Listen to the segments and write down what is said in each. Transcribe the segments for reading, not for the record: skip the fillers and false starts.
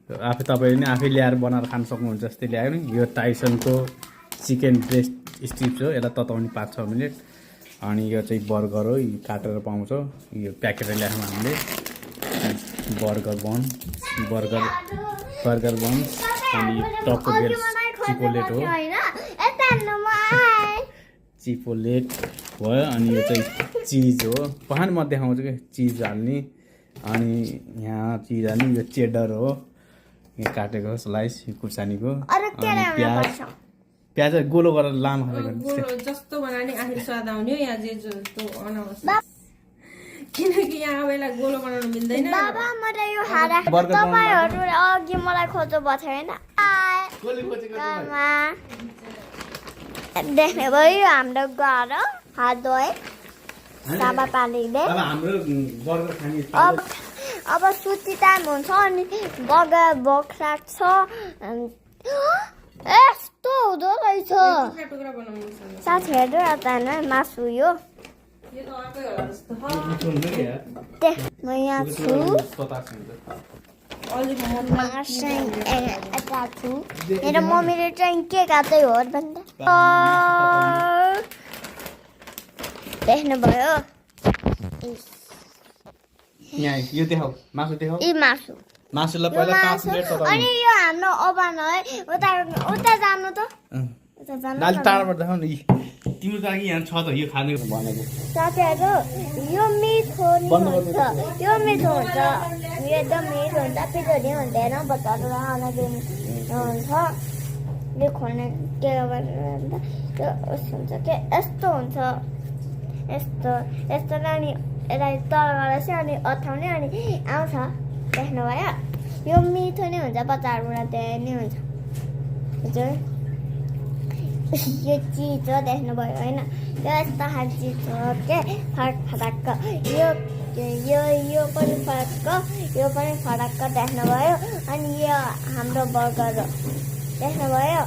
आफै तपाईँले नि आफै ल्याएर बनाएर खान सक्नुहुन्छ जस्तै ल्यायो नि यो टाइसनको चिकन ब्रेस्ट स्ट्रिप्स हो यसलाई तताउने 5-6 मिनट अनि यो चाहिँ बर्गर हो यो काटेर पाउँछ यो प्याकेटले ल्यायौँ हामीले बर्गर बन अनि टको बेल चिपोलेट हो चिपोलेट भयो अनि यो चाहिँ चिज हो पहाड म देखाउँछु कि चिज हाल्ने अनि यहाँ चिज हाल्ने यो चेडर हो यहाँ काटेको स्लाइस खुर्सानीको प्याज गोलो गरेर लामो जस्तो बनाउने आखिर स्वाद आउने यहाँ जे जस्तो अनावश्यक किनकि यहाँ बेला गोलो बनाउन मिल्दैन बाबा मलाई यो हारा तपाईहरुले अघि मलाई खोज्नु भएको छैन देख्ने भयो हाम्रो घर हात धोए साबा पालिले अब सुती टाइम हुन्छ अनि बगर भोक लाग्छ यस्तो हुँदो रहेछ साथीहरू यता मासु यो म यहाँ छु यता छु मेरो मम्मीले चाहिँ के काट्दै हो भन्दा देख्नुभयो यो देखाऊ मासु देखाऊ यी मासु मासुलाई पहिला 5 मिनेट तताउनु अनि यो हाम्रो ओभन है उता जानु त उता जानु नाली टाढाबाट देखाउ न तिम्रो लागि यहाँ छ त यो खाने भनेको साथीहरु यो मिठो हुन्छ यो मिठो हुन्छ यो एकदम मिठो हुन्छ पिठो हुँदैन बच्चाहरु अलग हुन्छ यो खोल्ने के भन्दा यो हुन्छ के यस्तो हुन्छ यस्तो अनि यसलाई तल गरेपछि अनि अथाउने अनि आउँछ देख्नुभयो यो मिठो नै हुन्छ बच्चाहरुलाई धेरै नै हुन्छ हजुर यो चिज हो देख्नुभयो होइन यो यस्तो खाले चिज हो के फरक यो पनि फरक देख्नुभयो अनि यो हाम्रो बर्गर हो देख्नुभयो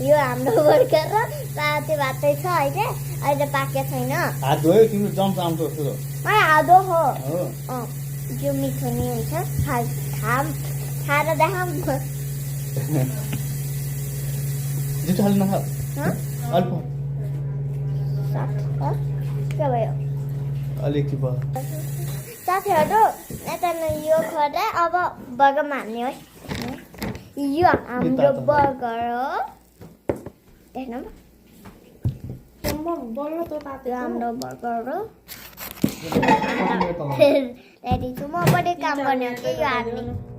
यो हाम्रो बर्गर हो ताते भातै छ अहिले पाकेको छैन हात धोयो तिम्रो जम्प आउँछ जस्तो आधो हो यो मिठो नै हुन्छ खाएर देखाउँ जितो हाल्नु नखाऊ अल्प के भयो अलिकति भयो साथीहरु यता यो खोले अब बर्गर हाल्ने है यो हाम्रो बर्गर हो देख्नु बल्ल त तातो हाम्रो बर्गर हो रेडी छु म पनि काम गर्ने हो कि यो हाल्ने